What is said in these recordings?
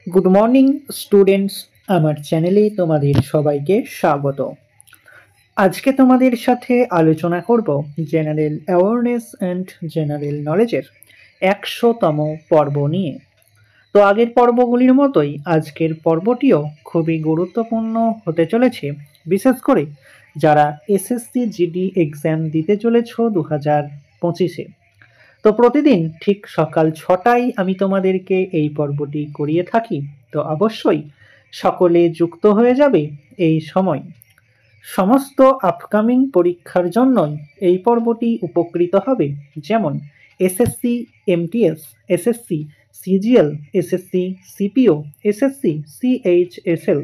Good morning students, আমার চ্যানেলে তোমাদের সবাইকে স্বাগত। আজকে তোমাদের সাথে আলোচনা করব জেনারেল অ্যাওয়ারনেস অ্যান্ড জেনারেল নলেজের 100তম পর্ব নিয়ে। তো আগের পর্বগুলির মতোই আজকের পর্বটিও খুবই গুরুত্বপূর্ণ হতে চলেছে, বিশেষ করে যারা এসএসসি জিডি এক্সাম দিতে চলেছ 2025-এ। তো প্রতিদিন ঠিক সকাল 6টায় আমি তোমাদেরকে এই পর্বটি করিয়ে থাকি। তো অবশ্যই সকলে যুক্ত হয়ে যাবে এই সময়। সমস্ত আপকামিং পরীক্ষার জন্যই এই পর্বটি উপকৃত হবে, যেমন SSC MTS, SSC CGL, SSC CPO, SSC CHSL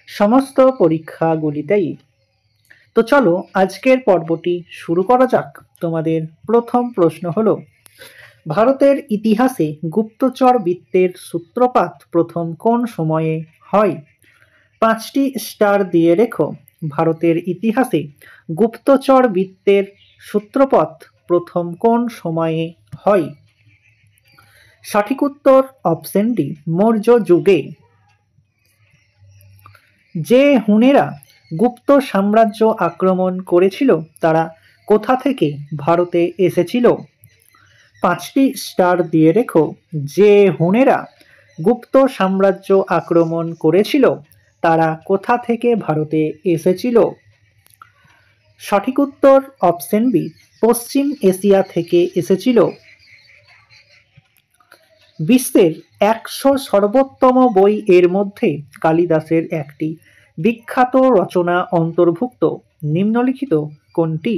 সমস্ত পরীক্ষাগুলিতেই। তো চলো আজকের পর্বটি শুরু করা যাক। তোমাদের প্রথম প্রশ্ন হলো, ভারতের ইতিহাসে গুপ্তচর বৃত্তের সূত্রপাত প্রথম কোন সময়ে হয়? 5টি স্টার দিয়ে রেখো। ভারতের ইতিহাসে গুপ্তচর বৃত্তের সূত্রপাত প্রথম কোন সময়ে হয়? সঠিক উত্তর অপশন ডি, মৌর্য যুগে। যে হুনেরা গুপ্ত সাম্রাজ্য আক্রমণ করেছিল তারা কোথা থেকে ভারতে এসেছিল? 5টি স্টার দিয়ে রেখো। যে হুনেরা গুপ্ত সাম্রাজ্য আক্রমণ করেছিল তারা কোথা থেকে ভারতে এসেছিল? সঠিক উত্তর অপশন বি, পশ্চিম এশিয়া থেকে এসেছিল। বিশ্বের 100 সর্বোত্তম বই এর মধ্যে কালিদাসের একটি বিখ্যাত রচনা অন্তর্ভুক্ত, নিম্নলিখিত কোনটি?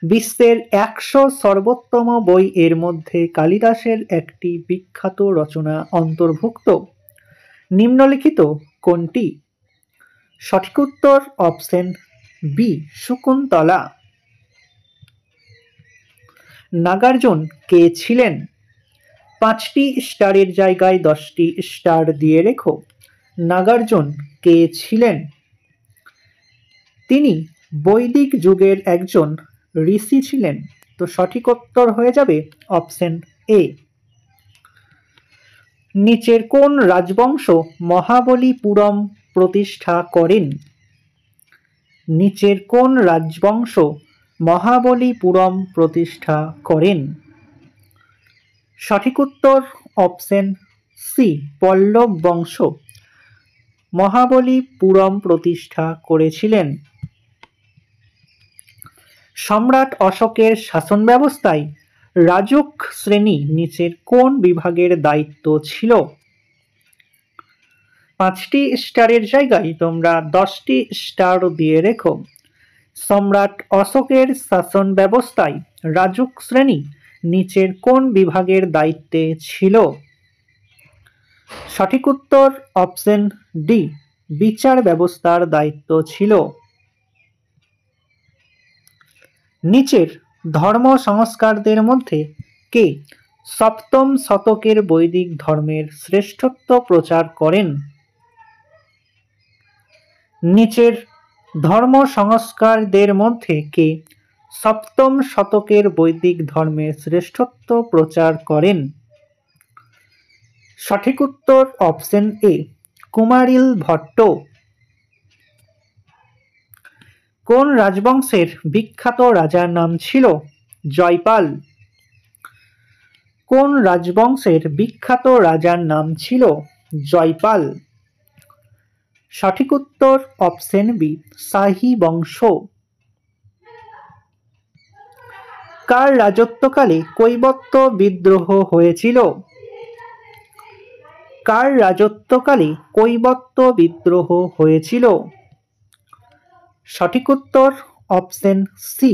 বিশ্বের 100 সর্বোত্তম বই এর মধ্যে কালিদাসের একটি বিখ্যাত রচনা অন্তর্ভুক্ত, নিম্নলিখিত কোনটি? সঠিক উত্তর অপশন বি, শকুন্তলা। নাগার্জুন কে ছিলেন? 5টি স্টারের জায়গায় 10টি স্টার দিয়ে রেখো। নাগার্জুন কে ছিলেন? তিনি বৈদিক যুগের একজন ঋষি ছিলেন। তো সঠিক উত্তর হয়ে যাবে অপশন এ। নিচের কোন রাজবংশ মহাবলীপুরম প্রতিষ্ঠা করেন? নিচের কোন রাজবংশ মহাবলীপুরম প্রতিষ্ঠা করেন? সঠিক উত্তর অপশন সি, পল্লব বংশ মহাবলীপুরম প্রতিষ্ঠা করেছিলেন। সম্রাট অশোকের শাসন ব্যবস্থায় রাজুক শ্রেণী নিচের কোন বিভাগের দায়িত্ব ছিল? 5টি স্টারের জায়গায় তোমরা 10টি স্টার দিয়ে রেখো। সম্রাট অশোকের শাসন ব্যবস্থায় রাজুক শ্রেণী নিচের কোন বিভাগের দায়িত্বে ছিল? সঠিক উত্তর অপশন ডি, বিচার ব্যবস্থার দায়িত্ব ছিল। নিচের ধর্ম সংস্কারদের মধ্যে কে 7ম শতকের বৈদিক ধর্মের শ্রেষ্ঠত্ব প্রচার করেন? নিচের ধর্ম সংস্কারদের মধ্যে কে 7ম শতকের বৈদিক ধর্মের শ্রেষ্ঠত্ব প্রচার করেন? সঠিক উত্তর অপশন এ, কুমারিল ভট্ট। কোন রাজবংশের বিখ্যাত রাজার নাম ছিল জয়পাল? কোন রাজবংশের বিখ্যাত রাজার নাম ছিল জয়পাল? সঠিক উত্তর অপশন বি, শাহী বংশ। কার রাজত্বকালে কৈবর্ত বিদ্রোহ হয়েছিল? কার রাজত্বকালে কৈবর্ত বিদ্রোহ হয়েছিল? সঠিক উত্তর অপশন সি,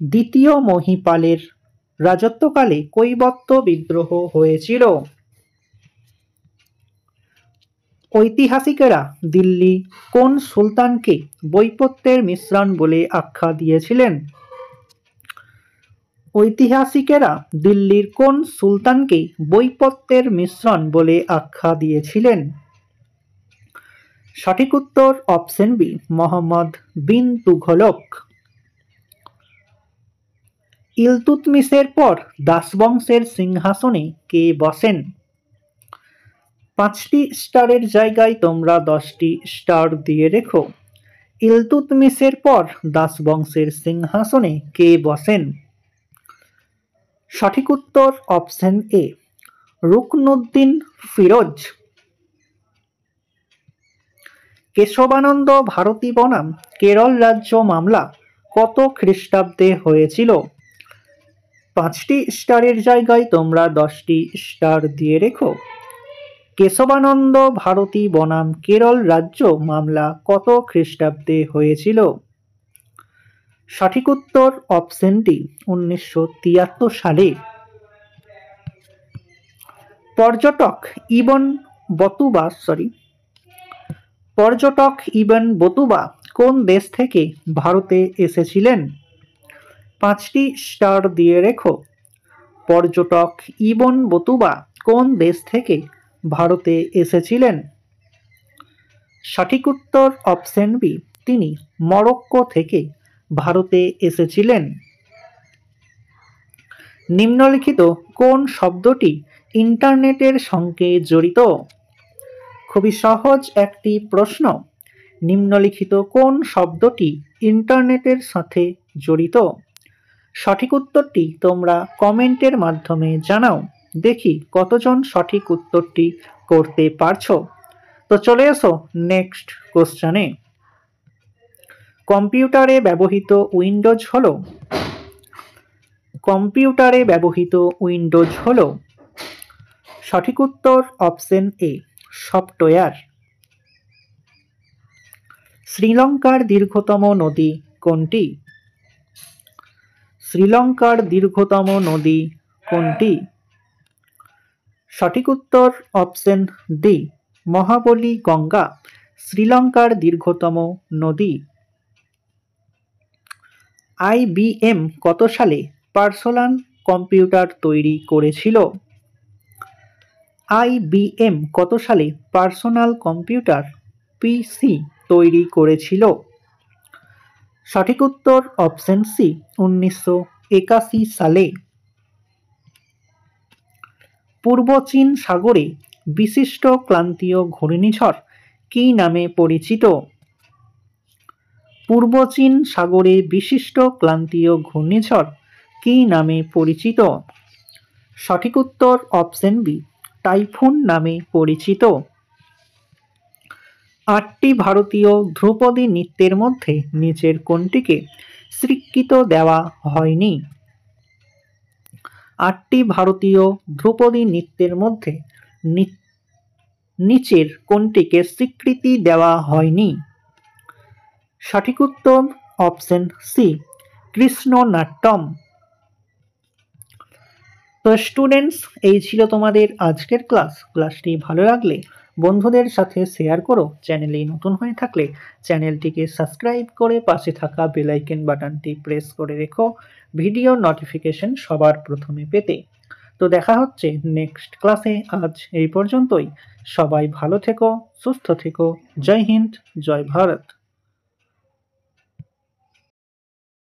দ্বিতীয় মহিপালের রাজত্বকালে কৈবর্ত বিদ্রোহ হয়েছিল। ঐতিহাসিকেরা দিল্লি কোন সুলতানকে বৈপত্যের মিশ্রণ বলে আখ্যা দিয়েছিলেন? ঐতিহাসিকেরা দিল্লির কোন সুলতানকে বৈপত্যের মিশ্রণ বলে আখ্যা দিয়েছিলেন? সঠিক উত্তর অপশন বি, মোহাম্মদ বিন তুঘলক। ইলতুৎমিশের পর দাস বংশের সিংহাসনে কে বসেন? 5টি স্টারের জায়গায় তোমরা 10টি স্টার দিয়ে রেখো। ইলতুৎমিশের পর দাস বংশের সিংহাসনে কে বসেন? সঠিক উত্তর অপশন এ, রুকনুদ্দিন ফিরোজ। কেশবানন্দ ভারতী বনাম কেরল রাজ্য মামলা কত খ্রিস্টাব্দে হয়েছিল? 5টি স্টারের জায়গায় তোমরা 10টি স্টার দিয়ে রেখো। কেশবানন্দ ভারতী বনাম কেরল রাজ্য মামলা কত খ্রিস্টাব্দে হয়েছিল? সঠিক উত্তর অপশন ডি, 1973 সালে। পর্যটক ইবন বতুতা কোন দেশ থেকে ভারতে এসেছিলেন? 5টি স্টার দিয়ে রেখো। পর্যটক ইবন বতুতা কোন দেশ থেকে ভারতে এসেছিলেন? সঠিক উত্তর অপশন বি, তিনি মরক্কো থেকে ভারতে এসেছিলেন। নিম্নলিখিত কোন শব্দটি ইন্টারনেটের সঙ্গে জড়িত? খুবই সহজ একটি প্রশ্ন। নিম্নলিখিত কোন শব্দটি ইন্টারনেটের সাথে জড়িত? সঠিক উত্তরটি তোমরা কমেন্টের মাধ্যমে জানাও। দেখি কতজন সঠিক উত্তরটি করতে পারছো। তো চলে এসো নেক্সট কোশ্চেনে। কম্পিউটারে ব্যবহৃত উইন্ডোজ হলো? সঠিক উত্তর অপশন এ, সফটওয়্যার। শ্রীলঙ্কার দীর্ঘতম নদী কোনটি? শ্রীলঙ্কার দীর্ঘতম নদী কোনটি? সঠিক উত্তর অপশন ডি, মহাবলী গঙ্গা শ্রীলঙ্কার দীর্ঘতম নদী। IBM কত সালে পার্সোনাল কম্পিউটার তৈরি করেছিল? IBM কত সালে পার্সোনাল কম্পিউটার পিসি তৈরি করেছিল? সঠিক উত্তর অপশন সি, 1981 সালে। পূর্ব চীন সাগরে বিশিষ্ট ক্রান্তীয় ঘূর্ণিঝড় কী নামে পরিচিত? পূর্ব চীন সাগরে বিশিষ্ট ক্রান্তীয় ঘূর্ণিঝড় কী নামে পরিচিত? সঠিক উত্তর অপশন বি, টাইফুন নামে পরিচিত। 8টি ভারতীয় ধ্রুপদী নৃত্যের মধ্যে নিচের কোনটিকে স্বীকৃতি দেওয়া হয়নি? 8টি ভারতীয় ধ্রুপদী নৃত্যের মধ্যে নিচের কোনটিকে স্বীকৃতি দেওয়া হয়নি? সঠিক উত্তর অপশন সি, কৃষ্ণনাট্যম। তো স্টুডেন্টস, এই ছিল তোমাদের আজকের ক্লাসটি ভালো লাগলে বন্ধুদের সাথে শেয়ার করো। চ্যানেলে নতুন হয়ে থাকলে চ্যানেলটিকে সাবস্ক্রাইব করে পাশে থাকা বেল আইকন বাটনটি প্রেস করে রেখো ভিডিও নোটিফিকেশন সবার প্রথমে পেতে। তো দেখা হচ্ছে নেক্সট ক্লাসে। আজ এই পর্যন্তই। সবাই ভালো থেকো, সুস্থ থেকো। জয় হিন্দ, জয় ভারত।